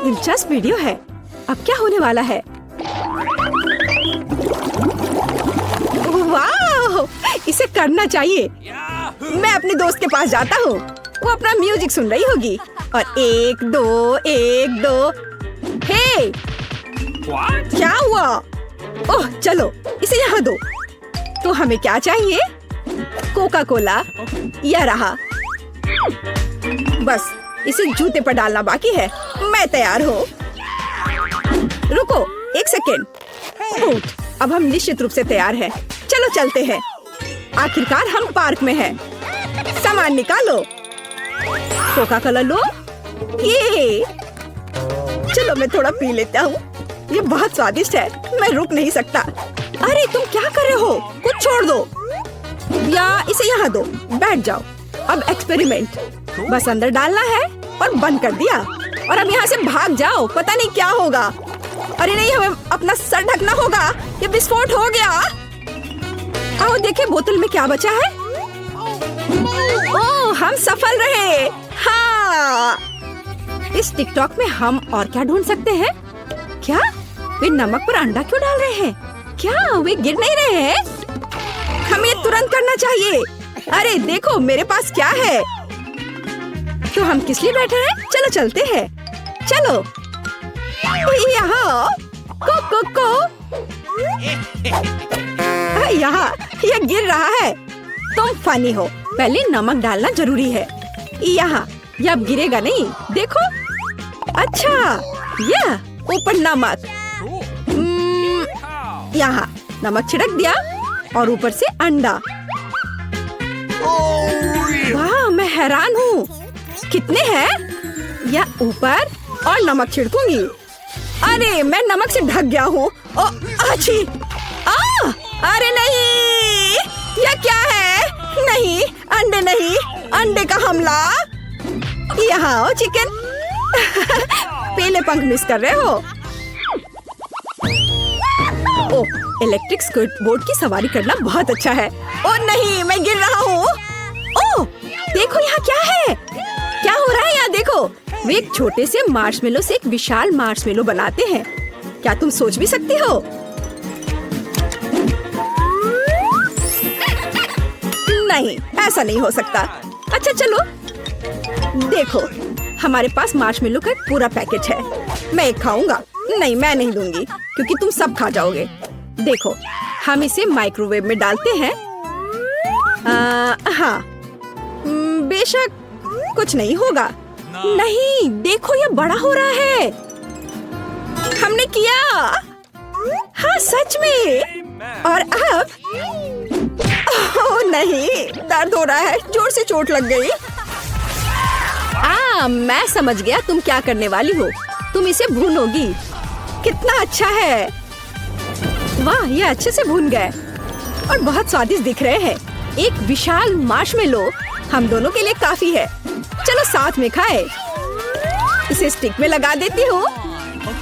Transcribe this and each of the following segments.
दिलचस्प वीडियो है। अब क्या होने वाला है? वाह! इसे करना चाहिए। मैं अपने दोस्त के पास जाता हूँ। वो अपना म्यूजिक सुन रही होगी। और 1 2 1 2। हे! क्या हुआ? ओह चलो इसे यहाँ दो। तो हमें क्या चाहिए? Coca Cola. यह रहा। बस इसे जूते पर डालना बाकी है। मैं तैयार हूँ। रुको 1 सेकेंड। अब हम निश्चित रूप से तैयार हैं। चलो चलते हैं। आखिरकार हम पार्क में हैं। सामान निकालो। कोका कोला लो। ये चलो मैं थोड़ा पी लेता हूँ। ये बहुत स्वादिष्ट है। मैं रुक नहीं सकता। अरे तुम क्या कर रहे हो? कुछ छोड़ दो या इसे यहाँ दो। बैठ जाओ। अब एक्सपेरिमेंट। बस अंदर डालना है और बंद कर दिया। और अब यहाँ से भाग जाओ। पता नहीं क्या होगा। अरे नहीं, हमें अपना सर ढकना होगा। ये विस्फोट हो गया। आओ देखें बोतल में क्या बचा है। ओह हम सफल रहे। हाँ इस टिकटॉक में हम और क्या ढूंढ सकते हैं? क्या वे नमक पर अंडा क्यों डाल रहे हैं? क्या वे गिर नहीं रहे हैं? हमें ये तुरंत करना चाहिए। अरे देखो मेरे पास क्या है। तो हम किस लिए बैठे हैं? चलो चलते हैं। चलो यहाँ यहाँ ये गिर रहा है। तुम फनी हो। पहले नमक डालना जरूरी है। यहाँ ये अब गिरेगा नहीं। देखो। अच्छा ये ऊपर नमक। यहाँ नमक छिड़क दिया और ऊपर से अंडा। वाह मैं हैरान हूँ। कितने हैं? या ऊपर और नमक छिड़कूंगी। अरे मैं नमक से ढक गया हूँ। अच्छी। अरे नहीं, यह क्या है? नहीं अंडे नहीं, अंडे का हमला। यहाँ आओ चिकन। पहले पंख मिस कर रहे हो। ओह इलेक्ट्रिक स्केट बोर्ड की सवारी करना बहुत अच्छा है। ओह नहीं मैं गिर रहा हूँ। ओह देखो यहाँ क्या है। क्या हो रहा है यहाँ देखो। वे एक छोटे से मार्शमेलो से एक विशाल मार्शमेलो बनाते हैं। क्या तुम सोच भी सकती हो? नहीं ऐसा नहीं हो सकता। अच्छा चलो देखो हमारे पास मार्शमेलो का एक पूरा पैकेट है। मैं एक खाऊंगा। नहीं मैं नहीं दूंगी क्योंकि तुम सब खा जाओगे। देखो हम इसे माइक्रोवेव में डालते हैं। हाँ बेशक कुछ नहीं होगा। नहीं देखो ये बड़ा हो रहा है। हमने किया। हाँ सच में। और अब ओह नहीं दर्द हो रहा है। जोर से चोट लग गई। मैं समझ गया तुम क्या करने वाली हो। तुम इसे भूनोगी। कितना अच्छा है। वाह ये अच्छे से भून गए और बहुत स्वादिष्ट दिख रहे हैं। एक विशाल मार्शमेलो हम दोनों के लिए काफी है। चलो साथ में खाए। इसे स्टिक में लगा देती हूँ।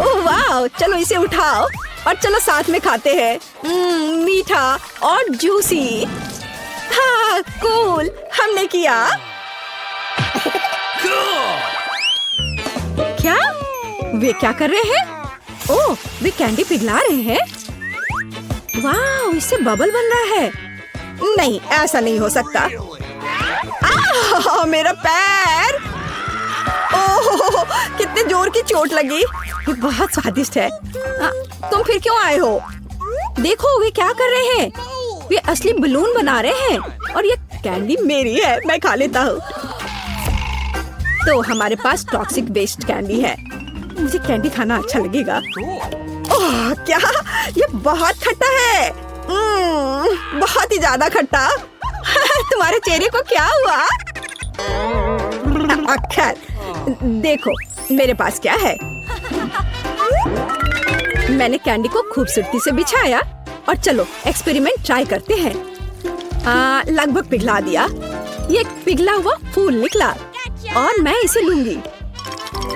ओह वाह चलो इसे उठाओ और चलो साथ में खाते हैं। मीठा और जूसी। हाँ कूल हमने किया। क्या वे क्या कर रहे हैं? ओह वे कैंडी पिघला रहे हैं। वाह इससे बबल बन रहा है। नहीं ऐसा नहीं हो सकता। मेरा पैर। ओह कितने जोर की चोट लगी। ये बहुत स्वादिष्ट है। तुम फिर क्यों आए हो? देखो वे क्या कर रहे हैं। वे असली बलून बना रहे हैं और ये कैंडी मेरी है। मैं खा लेता हूँ। तो हमारे पास टॉक्सिक वेस्ट कैंडी है। मुझे कैंडी खाना अच्छा लगेगा। ओह क्या ये बहुत खट्टा है। बहुत ही ज्यादा खट्टा। तुम्हारे चेहरे को क्या हुआ? खैर देखो मेरे पास क्या है। मैंने कैंडी को खूबसूरती से बिछाया और चलो एक्सपेरिमेंट ट्राई करते हैं। लगभग पिघला दिया। ये पिघला हुआ फूल निकला और मैं इसे लूंगी।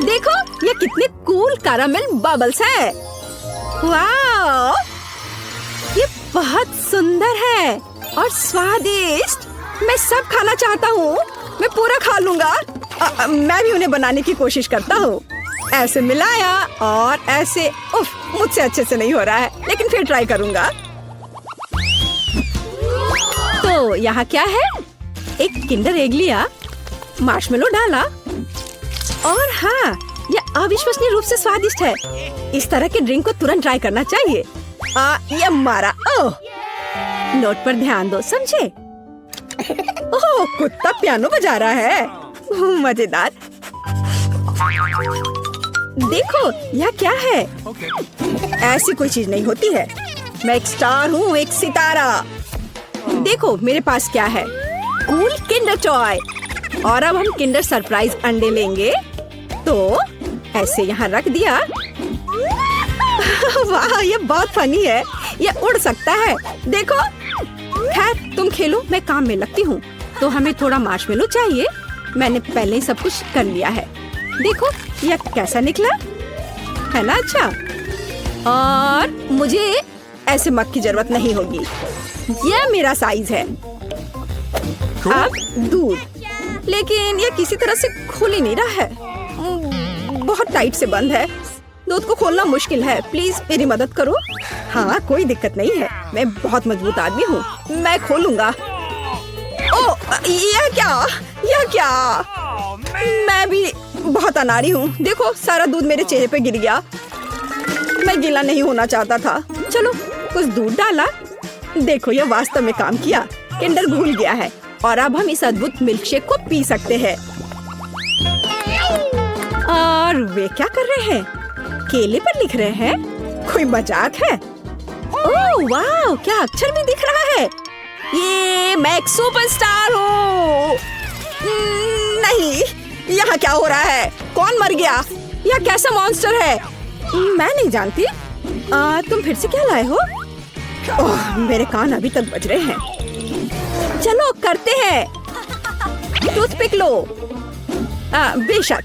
देखो ये कितने कूल कैरामेल बबल्स है। वाह ये बहुत सुंदर है और स्वादिष्ट। मैं सब खाना चाहता हूँ। मैं पूरा खा लूंगा। मैं भी उन्हें बनाने की कोशिश करता हूँ। ऐसे मिलाया और ऐसे। उफ, मुझसे अच्छे से नहीं हो रहा है, लेकिन फिर ट्राई करूंगा। तो यहाँ क्या है? एक किंडर एग लिया, मार्शमेलो डाला और हाँ, यह अविश्वसनीय रूप से स्वादिष्ट है। इस तरह के ड्रिंक को तुरंत ट्राई करना चाहिए। ये मारा। ओह, नोट पर ध्यान दो, समझे? ओह, कुत्ता पियानो बजा रहा है, मजेदार। देखो, यह क्या है? ऐसी कोई चीज नहीं होती है। मैं एक स्टार हूँ, एक सितारा। देखो मेरे पास क्या है, कूल किंडर टॉय। और अब हम किंडर सरप्राइज अंडे लेंगे। तो ऐसे यहाँ रख दिया। वाह, ये बहुत फनी है। ये उड़ सकता है, देखो। खैर, तुम खेलो, मैं काम में लगती हूँ। तो हमें थोड़ा मार्शमेलो चाहिए। मैंने पहले ही सब कुछ कर लिया है। देखो यह कैसा निकला है ना? अच्छा, और मुझे ऐसे मग की जरूरत नहीं होगी। यह मेरा साइज है। अब दूध, लेकिन यह किसी तरह से खुल ही नहीं रहा है। बहुत टाइट से बंद है। दूध को खोलना मुश्किल है। प्लीज मेरी मदद करो। हाँ, कोई दिक्कत नहीं है, मैं बहुत मजबूत आदमी हूँ। मैं खोलूंगा। ओह, यह क्या? यह क्या? मैं भी बहुत अनाड़ी हूँ। देखो, सारा दूध मेरे चेहरे पे गिर गया। मैं गीला नहीं होना चाहता था। चलो, कुछ दूध डाला। देखो, यह वास्तव में काम किया। किंडर घुल गया है और अब हम इस अद्भुत मिल्कशेक को पी सकते हैं। और वे क्या कर रहे हैं? केले पर लिख रहे हैं? कोई मजाक है? ओह वाह, क्या अक्षर भी दिख रहा है। ये मैं एक सुपरस्टार हूँ। नहीं, यहाँ क्या हो रहा है? कौन मर गया? यह कैसा मॉन्स्टर है? मैं नहीं जानती। तुम फिर से क्या लाए हो? ओह, मेरे कान अभी तक बज रहे हैं। चलो करते हैं। टूथपिक लो। बेशक।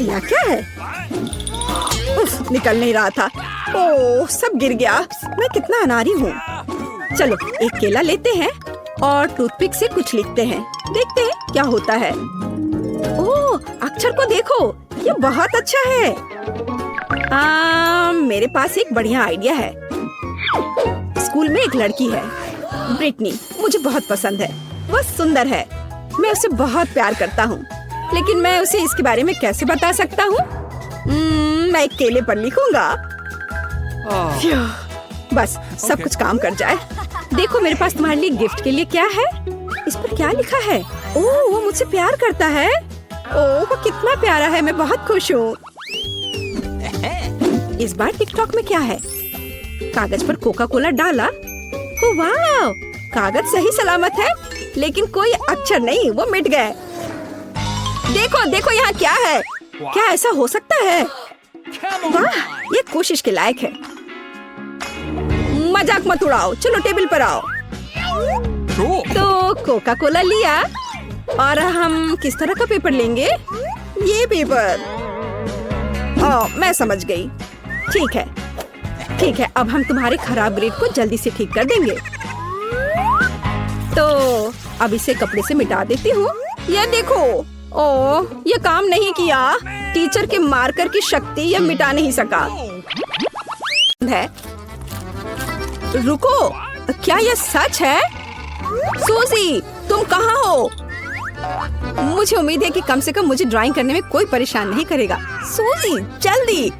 यह क्या है? उफ, निकल नहीं रहा था। ओह, सब गिर गया। मैं कितना अनाड़ी हूँ। चलो, एक केला लेते हैं और टूथपिक से कुछ लिखते हैं। देखते हैं क्या होता है। ओह, अक्षर को देखो, ये बहुत अच्छा है। मेरे पास एक बढ़िया आइडिया है। स्कूल में एक लड़की है, ब्रिटनी। मुझे बहुत पसंद है। वह सुंदर है। मैं उसे बहुत प्यार करता हूँ, लेकिन मैं उसे इसके बारे में कैसे बता सकता हूँ? मैं एक केले पर लिखूंगा। बस सब कुछ काम कर जाए। देखो, मेरे पास तुम्हारे लिए गिफ्ट के लिए क्या है। इस पर क्या लिखा है? ओह, वो मुझसे प्यार करता है। ओह, वो कितना प्यारा है। मैं बहुत खुश हूँ। इस बार टिकटॉक में क्या है? कागज पर कोका कोला डाला। ओह वाह, कागज सही सलामत है, लेकिन कोई अक्षर नहीं, वो मिट गए। देखो देखो, यहाँ क्या है? क्या ऐसा हो सकता है? वाह, ये कोशिश के लायक है। मजाक मत उड़ाओ। चलो टेबल पर आओ। तो कोका कोला लिया और हम किस तरह का पेपर लेंगे? ये पेपर। ओह, मैं समझ गई। ठीक है, ठीक है। अब हम तुम्हारे खराब ग्रेड को जल्दी से ठीक कर देंगे। तो अब इसे कपड़े से मिटा देती हूँ। ये देखो। ओह, ये काम नहीं किया। टीचर के मार्कर की शक्ति यह मिटा नहीं सका है। रुको, क्या यह सच है? सूजी, तुम कहाँ हो? मुझे उम्मीद है कि कम से कम मुझे ड्राइंग करने में कोई परेशान नहीं करेगा। सूजी, जल्दी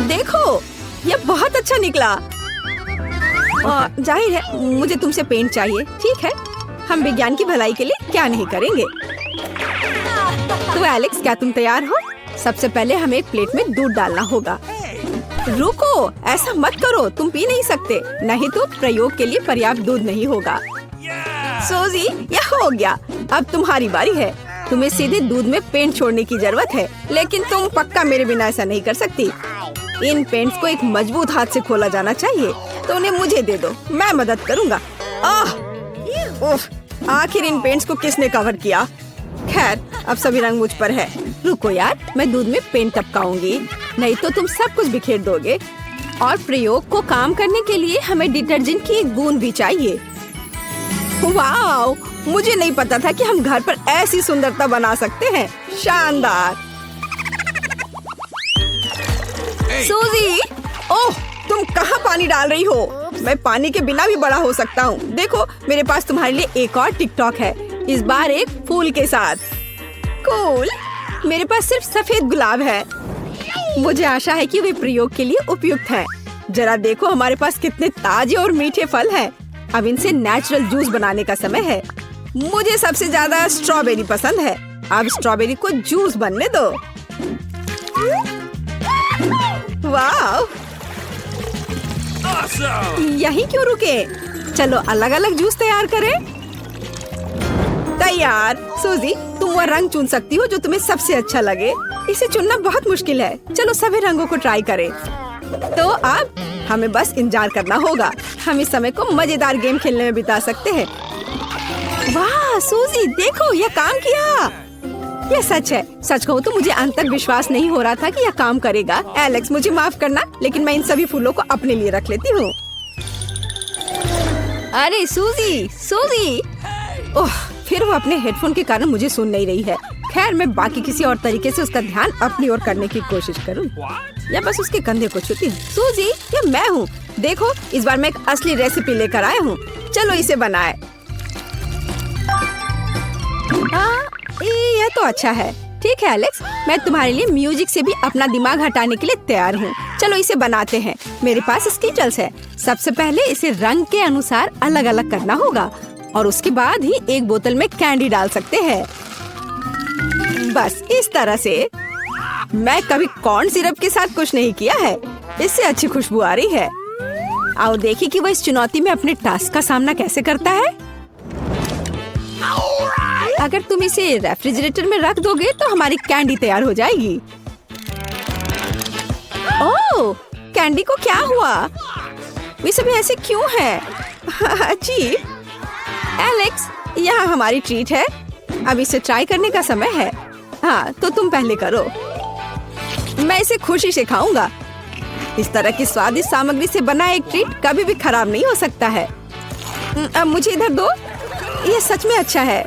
देखो, यह बहुत अच्छा निकला। जाहिर है मुझे तुमसे पेंट चाहिए। ठीक है, हम विज्ञान की भलाई के लिए क्या नहीं करेंगे। तो एलेक्स, क्या तुम तैयार हो? सबसे पहले हमें एक प्लेट में दूध डालना होगा। रुको, ऐसा मत करो, तुम पी नहीं सकते, नहीं तो प्रयोग के लिए पर्याप्त दूध नहीं होगा। सोजी, यह हो गया। अब तुम्हारी बारी है। तुम्हें सीधे दूध में पेंट छोड़ने की जरूरत है, लेकिन तुम पक्का मेरे बिना ऐसा नहीं कर सकती। इन पेंट्स को एक मजबूत हाथ से खोला जाना चाहिए, तो उन्हें मुझे दे दो, मैं मदद करूँगा। आखिर इन पेंट्स को किसने कवर किया? खैर, अब सभी रंग मुझ पर है। रुको यार, मैं दूध में पेंट टपकाऊंगी, नहीं तो तुम सब कुछ बिखेर दोगे। और प्रयोग को काम करने के लिए हमें डिटर्जेंट की एक बूंद भी चाहिए। वाह, मुझे नहीं पता था कि हम घर पर ऐसी सुंदरता बना सकते हैं। शानदार। सूजी, ओह, तुम कहाँ पानी डाल रही हो? मैं पानी के बिना भी बड़ा हो सकता हूँ। देखो, मेरे पास तुम्हारे लिए एक और टिकटॉक है, इस बार एक फूल के साथ। कूल। मेरे पास सिर्फ सफेद गुलाब है। मुझे आशा है कि वे प्रयोग के लिए उपयुक्त हैं। जरा देखो, हमारे पास कितने ताजे और मीठे फल हैं। अब इनसे नेचुरल जूस बनाने का समय है। मुझे सबसे ज्यादा स्ट्रॉबेरी पसंद है। अब स्ट्रॉबेरी को जूस बनने दो। वाह! यहीं क्यों रुके? चलो अलग अलग जूस तैयार करें। तैयार। सूजी, तुम वह रंग चुन सकती हो जो तुम्हें सबसे अच्छा लगे। इसे चुनना बहुत मुश्किल है। चलो सभी रंगों को ट्राई करें। तो अब हमें बस इंतजार करना होगा। हम इस समय को मजेदार गेम खेलने में बिता सकते हैं। वाह सूजी, देखो यह काम किया। यह सच है। सच कहूँ तो मुझे अंत तक विश्वास नहीं हो रहा था कि यह काम करेगा। एलेक्स, मुझे माफ करना, लेकिन मैं इन सभी फूलों को अपने लिए रख लेती हूँ। अरे सूजी, सूजी! ओह, फिर वो अपने हेडफोन के कारण मुझे सुन नहीं रही है। खैर, मैं बाकी किसी और तरीके से उसका ध्यान अपनी ओर करने की कोशिश करूँ, या बस उसके कंधे को छूती हूँ। सूजी, ये मैं हूँ। देखो, इस बार मैं एक असली रेसिपी लेकर आया हूँ। चलो इसे बनाए। हाँ, यह तो अच्छा है। ठीक है एलेक्स, मैं तुम्हारे लिए म्यूजिक से भी अपना दिमाग हटाने के लिए तैयार हूँ। चलो इसे बनाते हैं। मेरे पास स्कीटल्स है। सबसे पहले इसे रंग के अनुसार अलग अलग करना होगा और उसके बाद ही एक बोतल में कैंडी डाल सकते हैं। बस इस तरह से। मैं कभी कॉर्न सिरप के साथ कुछ नहीं किया है। इससे अच्छी खुशबू आ रही है। आओ देखिए कि वह इस चुनौती में अपने टास्क का सामना कैसे करता है। अगर तुम इसे रेफ्रिजरेटर में रख दोगे तो हमारी कैंडी तैयार हो जाएगी। ओह, कैंडी को क्या हुआ? वे सभी ऐसे क्यों हैं? अजीब। एलेक्स, यहाँ हमारी ट्रीट है। अब इसे ट्राई करने का समय है। हाँ, तो तुम पहले करो। मैं इसे खुशी से खाऊंगा। इस तरह की स्वादिष्ट सामग्री से बना एक ट्रीट कभी भी खराब नहीं हो सकता है। अब मुझे इधर दो। यह सच में अच्छा है।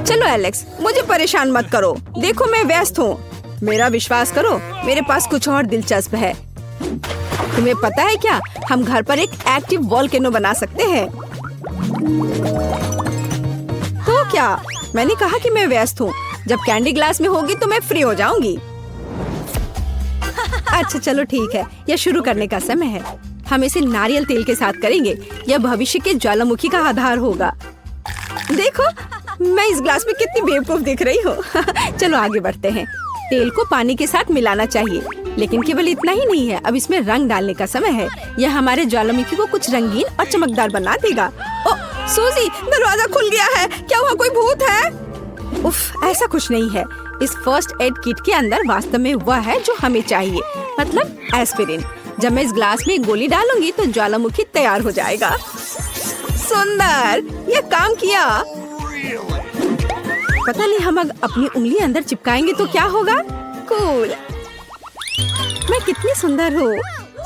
चलो एलेक्स, मुझे परेशान मत करो। देखो मैं व्यस्त हूँ। मेरा विश्वास करो, मेरे पास कुछ और दिलचस्प है। तुम्हें पता है क्या, हम घर पर एक एक्टिव वोल्केनो बना सकते हैं। तो क्या? मैंने कहा कि मैं व्यस्त हूँ। जब कैंडी ग्लास में होगी तो मैं फ्री हो जाऊंगी। अच्छा चलो ठीक है, यह शुरू करने का समय है। हम इसे नारियल तेल के साथ करेंगे। यह भविष्य के ज्वालामुखी का आधार होगा। देखो, मैं इस ग्लास में कितनी बेवकूफ दिख रही हूँ। चलो आगे बढ़ते हैं। तेल को पानी के साथ मिलाना चाहिए, लेकिन केवल इतना ही नहीं है। अब इसमें रंग डालने का समय है। यह हमारे ज्वालामुखी को कुछ रंगीन और चमकदार बना देगा। ओह सूजी, दरवाजा खुल गया है। क्या वहाँ कोई भूत है? उफ, ऐसा कुछ नहीं है। इस फर्स्ट एड किट के अंदर वास्तव में वह है जो हमें चाहिए, मतलब एस्पिरिन। जब मैं इस ग्लास में गोली डालूंगी तो ज्वालामुखी तैयार हो जाएगा। सुंदर, यह काम किया। पता नहीं, हम अपनी उंगली अंदर चिपकाएंगे तो क्या होगा। कूल। मैं कितनी सुंदर हूँ।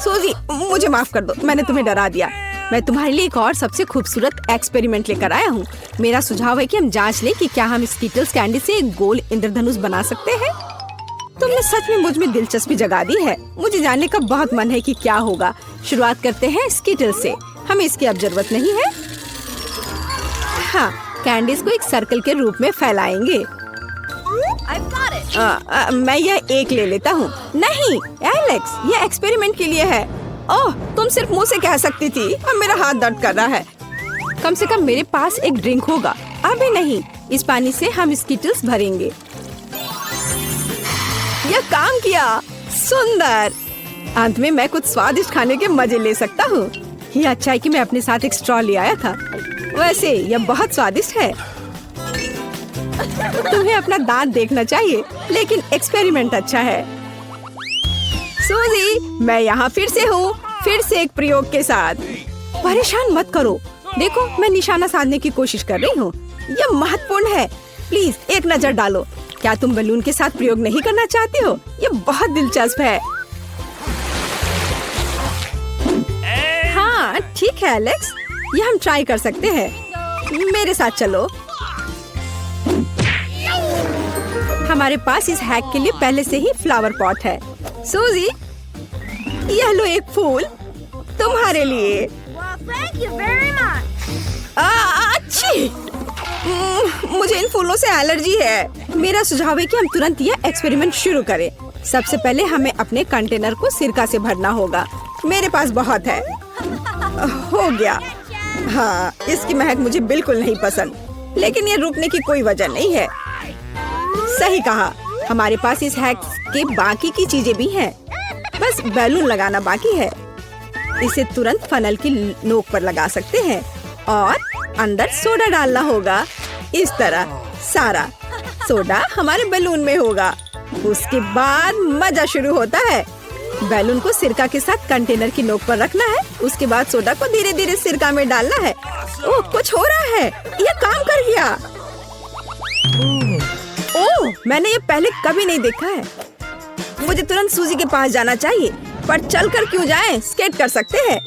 सूजी, मुझे माफ कर दो, मैंने तुम्हें डरा दिया। मैं तुम्हारे लिए एक और सबसे खूबसूरत एक्सपेरिमेंट लेकर आया हूँ। मेरा सुझाव है कि हम जांच लें कि क्या हम स्कीटल्स कैंडी से एक गोल इंद्रधनुष बना सकते हैं। तुमने सच में मुझ में दिलचस्पी जगा दी है। मुझे जानने का बहुत मन है कि क्या होगा। शुरुआत करते हैं स्कीटल्स से। हमें इसकी अब जरूरत नहीं है। हाँ, कैंडीज को एक सर्कल के रूप में फैलाएंगे। मैं यह एक ले लेता हूँ। नहीं एलेक्स, यह एक्सपेरिमेंट के लिए है। ओह, तुम सिर्फ मुंह से कह सकती थी। अब मेरा हाथ दर्द कर रहा है। कम से कम मेरे पास एक ड्रिंक होगा। अभी नहीं, इस पानी से हम स्कीटल्स भरेंगे। यह काम किया। सुंदर। अंत में मैं कुछ स्वादिष्ट खाने के मजे ले सकता हूँ। यह अच्छा है कि मैं अपने साथ एक स्ट्रॉ ले आया था। वैसे यह बहुत स्वादिष्ट है। तुम्हें अपना दांत देखना चाहिए, लेकिन एक्सपेरिमेंट अच्छा है। सूजी, मैं यहाँ फिर से हूँ, फिर से एक प्रयोग के साथ। परेशान मत करो। देखो, मैं निशाना साधने की कोशिश कर रही हूँ। यह महत्वपूर्ण है। प्लीज एक नजर डालो। क्या तुम बलून के साथ प्रयोग नहीं करना चाहती हो? यह बहुत दिलचस्प है। हाँ ठीक है एलेक्स, यह हम ट्राई कर सकते हैं। मेरे साथ चलो। हमारे पास इस हैक के लिए पहले से ही फ्लावर पॉट है। सूजी, यह लो एक फूल तुम्हारे लिए। Thank you very much. अच्छी। मुझे इन फूलों से एलर्जी है। मेरा सुझाव है कि हम तुरंत यह एक्सपेरिमेंट शुरू करें। सबसे पहले हमें अपने कंटेनर को सिरका से भरना होगा। मेरे पास बहुत है। हो गया। हाँ, इसकी महक मुझे बिल्कुल नहीं पसंद, लेकिन ये रुकने की कोई वजह नहीं है। सही कहा। हमारे पास इस हैक के बाकी की चीजें भी हैं। बस बैलून लगाना बाकी है। इसे तुरंत फनल की नोक पर लगा सकते हैं और अंदर सोडा डालना होगा। इस तरह सारा सोडा हमारे बैलून में होगा। उसके बाद मजा शुरू होता है। बैलून को सिरका के साथ कंटेनर की नोक पर रखना है। उसके बाद सोडा को धीरे धीरे सिरका में डालना है। ओह, कुछ हो रहा है। यह काम कर गया। ओह, मैंने ये पहले कभी नहीं देखा है। मुझे तुरंत सूजी के पास जाना चाहिए, पर चलकर क्यों जाएं? स्केट कर सकते हैं।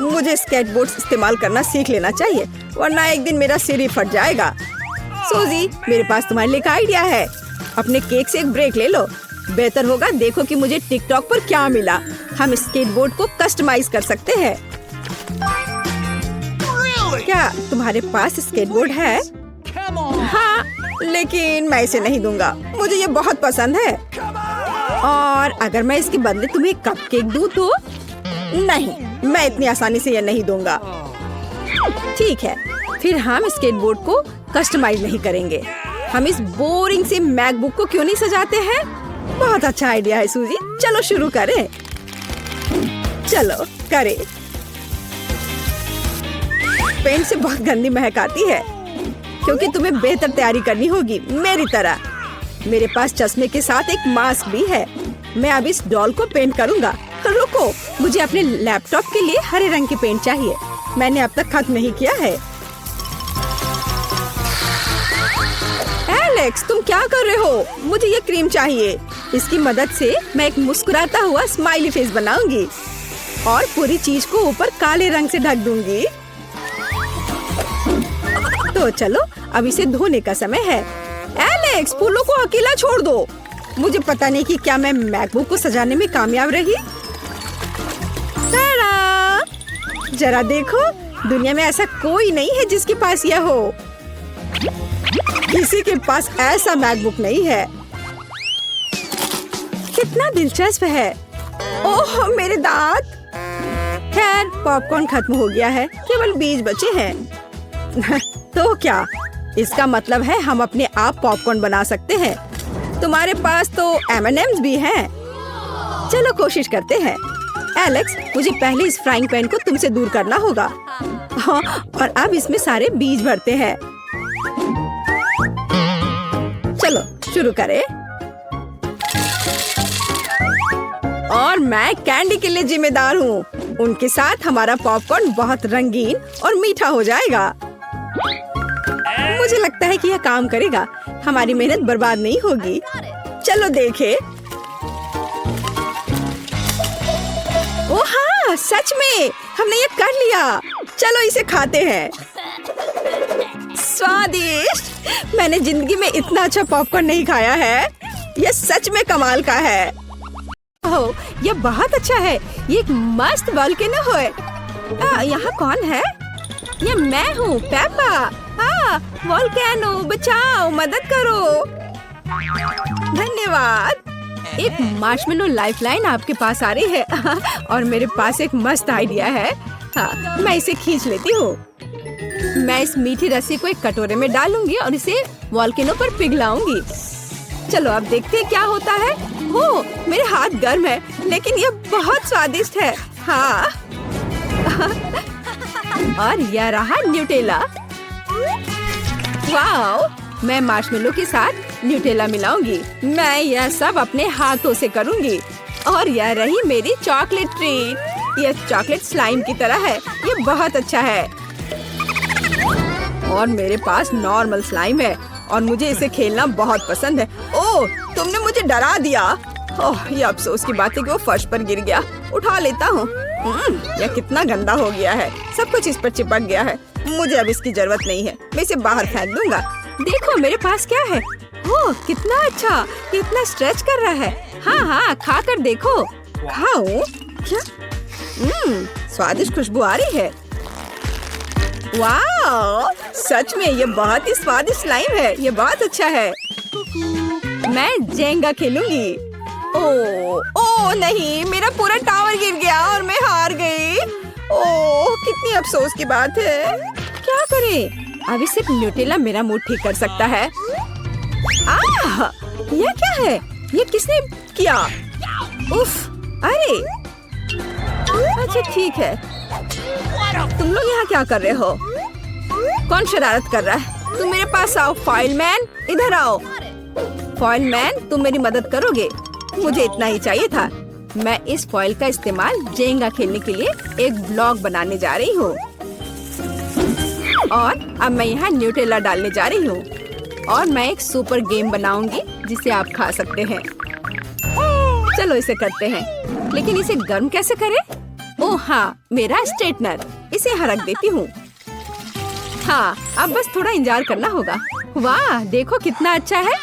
मुझे स्केटबोर्ड इस्तेमाल करना सीख लेना चाहिए, वरना एक दिन मेरा सिर ही फट जाएगा। सूजी, मेरे पास तुम्हारे लिए एक आइडिया है। अपने केक से एक ब्रेक ले लो। बेहतर होगा देखो कि मुझे टिकटॉक पर क्या मिला। हम स्केटबोर्ड को कस्टमाइज कर सकते हैं। क्या तुम्हारे पास स्केटबोर्ड है? हाँ, लेकिन मैं इसे नहीं दूंगा। मुझे ये बहुत पसंद है। और अगर मैं इसके बदले तुम्हें कपकेक दूं तो? नहीं, मैं इतनी आसानी से ये नहीं दूंगा। ठीक है, फिर हम स्केटबोर्ड को कस्टमाइज नहीं करेंगे। हम इस बोरिंग से मैकबुक को क्यों नहीं सजाते हैं? बहुत अच्छा आइडिया है सूजी। चलो शुरू करें। चलो करें। पेंट से बहुत गंदी महक आती है, क्योंकि तुम्हें बेहतर तैयारी करनी होगी मेरी तरह। मेरे पास चश्मे के साथ एक मास्क भी है। मैं अब इस डॉल को पेंट करूंगा। रुको, मुझे अपने लैपटॉप के लिए हरे रंग की पेंट चाहिए। मैंने अब तक खत्म नहीं किया है। एलेक्स, तुम क्या कर रहे हो? मुझे ये क्रीम चाहिए। इसकी मदद से मैं एक मुस्कुराता हुआ स्माइली फेस बनाऊंगी और पूरी चीज को ऊपर काले रंग से ढक दूंगी। तो चलो, अब इसे धोने का समय है। एलेक्स, फूलों को अकेला छोड़ दो। मुझे पता नहीं कि क्या मैं मैकबुक को सजाने में कामयाब रही। जरा देखो, दुनिया में ऐसा कोई नहीं है जिसके पास यह हो। किसी के पास ऐसा मैकबुक नहीं है। कितना दिलचस्प है। ओह, मेरे दांत। खैर, पॉपकॉर्न खत्म हो गया है, केवल बीज बचे हैं। तो क्या इसका मतलब है हम अपने आप पॉपकॉर्न बना सकते हैं? तुम्हारे पास तो M&M's भी हैं। चलो कोशिश करते हैं। एलेक्स, मुझे पहले इस फ्राइंग पैन को तुमसे दूर करना होगा। हाँ, और अब इसमें सारे बीज भरते हैं। चलो शुरू करें। और मैं कैंडी के लिए जिम्मेदार हूँ। उनके साथ हमारा पॉपकॉर्न बहुत रंगीन और मीठा हो जाएगा। मुझे लगता है कि यह काम करेगा। हमारी मेहनत बर्बाद नहीं होगी। चलो देखें। ओह हाँ, सच में हमने ये कर लिया। चलो इसे खाते हैं। स्वादिष्ट। मैंने जिंदगी में इतना अच्छा पॉपकॉर्न नहीं खाया है। यह सच में कमाल का है। ओह, यह बहुत अच्छा है। ये एक मस्त वोल्केनो है। यहाँ कौन है? ये मैं हूँ, पेप्पा। वोल्केनो, बचाओ, मदद करो। धन्यवाद। एक मार्शमेलो लाइफलाइन आपके पास आ रही है। और मेरे पास एक मस्त आइडिया है। हाँ, मैं इसे खींच लेती हूँ। मैं इस मीठी रस्सी को एक कटोरे में डालूंगी और इसे वोल्केनो पर पिघलाऊंगी। चलो अब देखते हैं क्या होता है। ओह, मेरे हाथ गर्म है, लेकिन यह बहुत स्वादिष्ट है। हाँ। और यह रहा न्यूटेला। वाओ, मैं मार्शमेलो के साथ न्यूटेला मिलाऊंगी। मैं यह सब अपने हाथों से करूंगी। और यह रही मेरी चॉकलेट ट्रीट। यह चॉकलेट स्लाइम की तरह है। यह बहुत अच्छा है। और मेरे पास नॉर्मल स्लाइम है और मुझे इसे खेलना बहुत पसंद है। ओह, तुमने मुझे डरा दिया। ओह, ये अफसोस की बात है कि वो फर्श पर गिर गया। उठा लेता हूँ। यह कितना गंदा हो गया है। सब कुछ इस पर चिपक गया है। मुझे अब इसकी जरूरत नहीं है। मैं इसे बाहर फेंक दूंगा। देखो मेरे पास क्या है। ओह कितना अच्छा, कितना स्ट्रेच कर रहा है। हाँ हाँ खा कर देखो। खाओ। क्या? स्वादिष्ट खुशबू आ रही है। वाह, सच में ये बहुत ही स्वादिष्ट स्लाइम है। ये बहुत अच्छा है। मैं जेंगा खेलूंगी। ओह नहीं, मेरा पूरा टावर गिर गया और मैं हार गई। ओह कितनी अफसोस की बात है। क्या करें? अभी सिर्फ न्यूटेला मेरा मूड ठीक कर सकता है। यह क्या है? ये किसने किया? उफ, अरे अच्छा ठीक है। तुम लोग यहाँ क्या कर रहे हो? कौन शरारत कर रहा है? तुम मेरे पास आओ। फॉइल मैन इधर आओ। फॉइल मैन तुम मेरी मदद करोगे? मुझे इतना ही चाहिए था। मैं इस फॉइल का इस्तेमाल जेंगा खेलने के लिए एक ब्लॉक बनाने जा रही हूँ। और अब मैं यहाँ न्यूटेला डालने जा रही हूँ। और मैं एक सुपर गेम बनाऊंगी जिसे आप खा सकते हैं। चलो इसे करते हैं, लेकिन इसे गर्म कैसे करें? ओह हाँ, मेरा स्ट्रेटनर। इसे यहाँ रख देती हूँ। हाँ, अब बस थोड़ा इंतजार करना होगा। वाह, देखो कितना अच्छा है।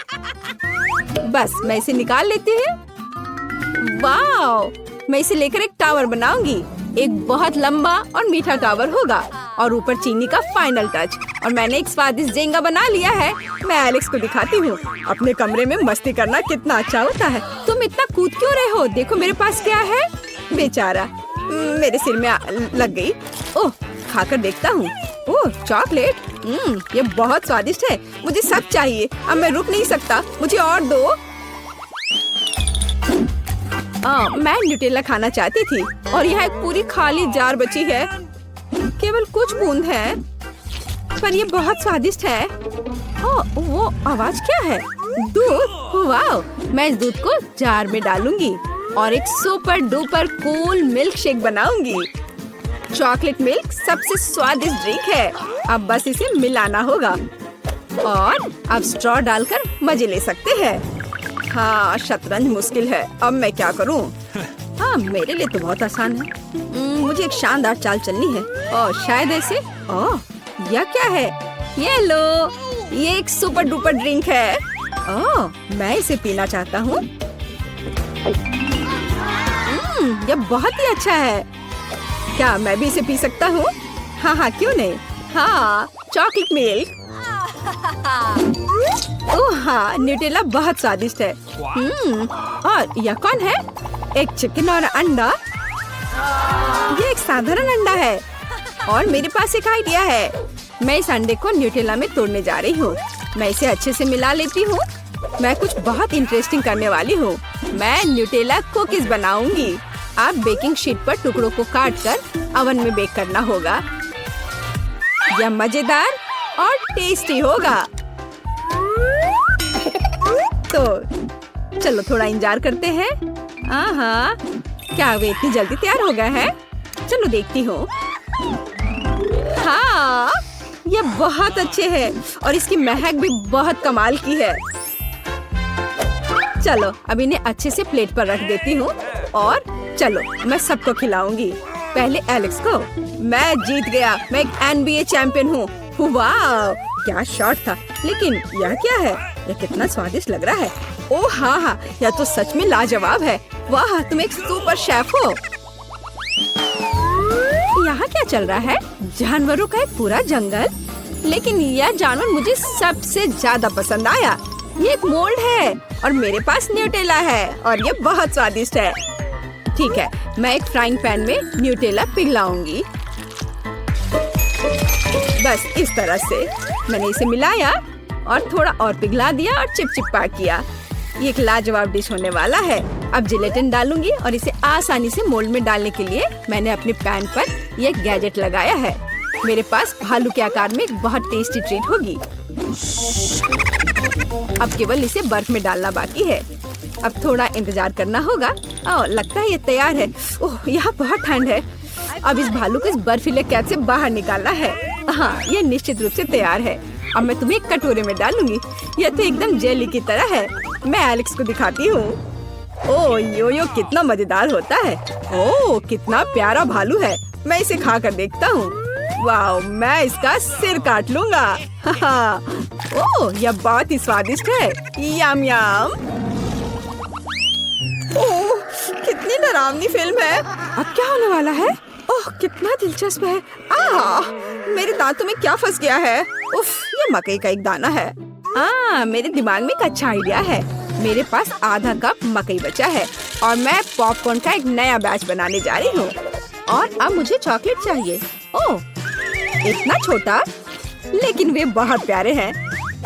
बस मैं इसे निकाल लेती हूँ। वाह, मैं इसे लेकर एक टावर बनाऊंगी। एक बहुत लंबा और मीठा टावर होगा और ऊपर चीनी का फाइनल टच। और मैंने एक स्वादिष्ट जेंगा बना लिया है। मैं एलेक्स को दिखाती हूँ। अपने कमरे में मस्ती करना कितना अच्छा होता है। तुम इतना कूद क्यों रहे हो? देखो मेरे पास क्या है। बेचारा, मेरे सिर में लग गई। ओह, खाकर देखता हूँ। ओह चॉकलेट, ये बहुत स्वादिष्ट है। मुझे सब चाहिए। अब मैं रुक नहीं सकता। मुझे और दो। मैं न्यूटेला खाना चाहती थी और यहाँ एक पूरी खाली जार बची है। केवल कुछ बूंद है, पर ये बहुत स्वादिष्ट है। वो आवाज क्या है? दूध। वाह, मैं इस दूध को जार में डालूंगी और एक super duper cool milk shake बनाऊंगी। चॉकलेट मिल्क सबसे स्वादिष्ट ड्रिंक है। अब बस इसे मिलाना होगा और अब स्ट्रॉ डालकर मजे ले सकते हैं। हाँ, शतरंज मुश्किल है। अब मैं क्या करूं? हाँ, मेरे लिए तो बहुत आसान है। मुझे एक शानदार चाल चलनी है। शायद ऐसे। यह क्या है? ये लो, ये एक सुपर डुपर ड्रिंक है। मैं इसे पीना चाहता हूँ। यह बहुत ही अच्छा है। क्या मैं भी इसे पी सकता हूँ? हाँ हाँ, क्यों नहीं। हाँ, चॉकलेट मिल्क। ओह हाँ, न्यूटेला बहुत स्वादिष्ट है। और यह कौन है? एक चिकन और अंडा। ये एक साधारण अंडा है और मेरे पास एक आइडिया है। मैं इस अंडे को न्यूटेला में तोड़ने जा रही हूँ। मैं इसे अच्छे से मिला लेती हूँ। मैं कुछ बहुत इंटरेस्टिंग करने वाली हूँ। मैं न्यूटेला कुकीज बनाऊंगी। आप बेकिंग शीट पर टुकड़ों को काटकर अवन में बेक करना होगा। यह मजेदार और टेस्टी होगा। तो चलो थोड़ा इंतजार करते हैं। हाँ, क्या वे इतनी जल्दी तैयार हो गए हैं? चलो देखती हूँ। हाँ, ये बहुत अच्छे हैं और इसकी महक भी बहुत कमाल की है। चलो अब इन्हें अच्छे से प्लेट पर रख देती हूँ और चलो मैं सबको खिलाऊंगी। पहले एलेक्स को। मैं जीत गया। मैं एक NBA चैंपियन हूँ। वाह, क्या शॉट था। लेकिन यह क्या है? यह कितना स्वादिष्ट लग रहा है। ओह हाँ, यह तो सच में लाजवाब है। वाह, तुम एक सुपर शेफ हो। यहाँ क्या चल रहा है? जानवरों का एक पूरा जंगल। लेकिन यह जानवर मुझे सबसे ज्यादा पसंद आया। ये एक मोल्ड है और मेरे पास न्यूटेला है और ये बहुत स्वादिष्ट है। ठीक है, मैं एक फ्राइंग पैन में न्यूटेला पिघलाऊंगी। बस इस तरह से मैंने इसे मिलाया और थोड़ा और पिघला दिया और चिपचिपा किया। ये एक लाजवाब डिश होने वाला है। अब जिलेटिन डालूंगी और इसे आसानी से मोल्ड में डालने के लिए मैंने अपने पैन पर ये गैजेट लगाया है। मेरे पास भालू के आकार में एक बहुत टेस्टी ट्रीट होगी। अब केवल इसे बर्फ में डालना बाकी है। अब थोड़ा इंतजार करना होगा। लगता है ये तैयार है। ओह, यहाँ बहुत ठंड है। अब इस भालू को इस बर्फीले कैद से बाहर निकालना है। हाँ, ये निश्चित रूप से तैयार है। अब मैं तुम्हें एक कटोरे में डालूंगी। यह तो एकदम जेली की तरह है। मैं एलेक्स को दिखाती हूँ। ओह, यो कितना मजेदार होता है। ओह, कितना प्यारा भालू है। मैं इसे खा कर देखता हूँ। वाह, मैं इसका सिर काट लूंगा। ओह, यह बहुत ही स्वादिष्ट है। यम यम। ओह, कितनी डरावनी फिल्म है। अब क्या होने वाला है? ओह, कितना दिलचस्प है। मेरे दांतों में क्या फंस गया है? उफ, ये मकई का एक दाना है। मेरे दिमाग में एक अच्छा आइडिया है। मेरे पास आधा कप मकई बचा है और मैं पॉपकॉर्न का एक नया बैच बनाने जा रही हूँ। और अब मुझे चॉकलेट चाहिए। ओह, इतना छोटा, लेकिन वे बहुत प्यारे हैं।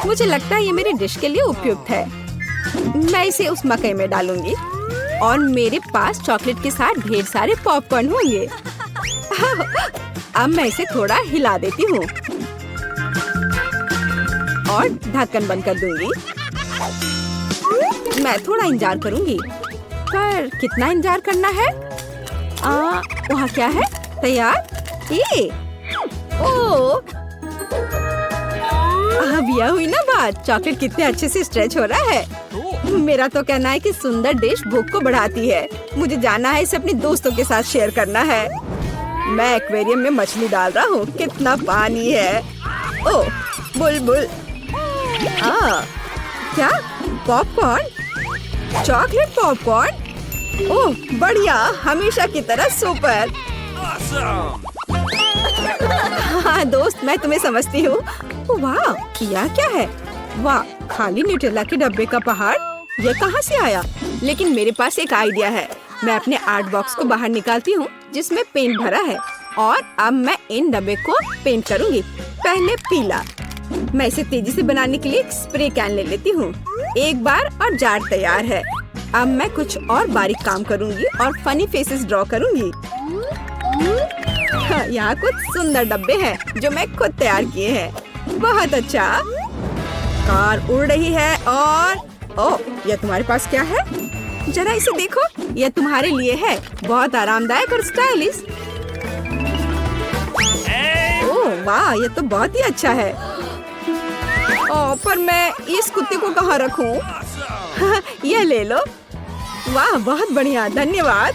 मुझे लगता है ये मेरे डिश के लिए उपयुक्त है। मैं इसे उस मकई में डालूंगी और मेरे पास चॉकलेट के साथ ढेर सारे पॉपकॉर्न होंगे। अब मैं इसे थोड़ा हिला देती हूँ और ढक्कन बंद कर दूंगी। मैं थोड़ा इंतजार करूंगी, पर कितना इंतजार करना है? वहाँ क्या है? तैयार? ये ओह, अब यह हुई ना बात। चॉकलेट कितने अच्छे से स्ट्रेच हो रहा है। मेरा तो कहना है कि सुंदर डिश भूख को बढ़ाती है। मुझे जाना है, इसे अपने दोस्तों के साथ शेयर करना है। मैं एक्वेरियम में मछली डाल रहा हूँ। कितना पानी है। ओह, बुलबुल। क्या? पॉपकॉर्न? Chocolate popcorn? ओह, बढ़िया, हमेशा की तरह सुपर। हाँ दोस्त, मैं तुम्हें समझती हूँ। वाह, यह क्या है? वाह, खाली न्यूटेला के डब्बे का पहाड़। ये कहाँ से आया? लेकिन मेरे पास एक आइडिया है। मैं अपने आर्ट बॉक्स को बाहर निकालती हूँ जिसमें पेंट भरा है और अब मैं इन डब्बे को पेंट करूँगी। पहले पीला। मैं इसे तेजी से बनाने के लिए एक स्प्रे कैन ले लेती हूँ। एक बार और जार तैयार है। अब मैं कुछ और बारीक काम करूँगी और फनी फेसेस ड्रॉ करूँगी। यहाँ कुछ सुंदर डब्बे हैं जो मैं खुद तैयार किए हैं। बहुत अच्छा। कार उड़ रही है और ओह, यह तुम्हारे पास क्या है? जरा इसे देखो, यह तुम्हारे लिए है। बहुत आरामदायक और स्टाइलिश। ओह वाह, यह तो बहुत ही अच्छा है। ओह, पर मैं इस कुत्ते को कहाँ रखूं? यह ले लो। वाह, बहुत बढ़िया, धन्यवाद।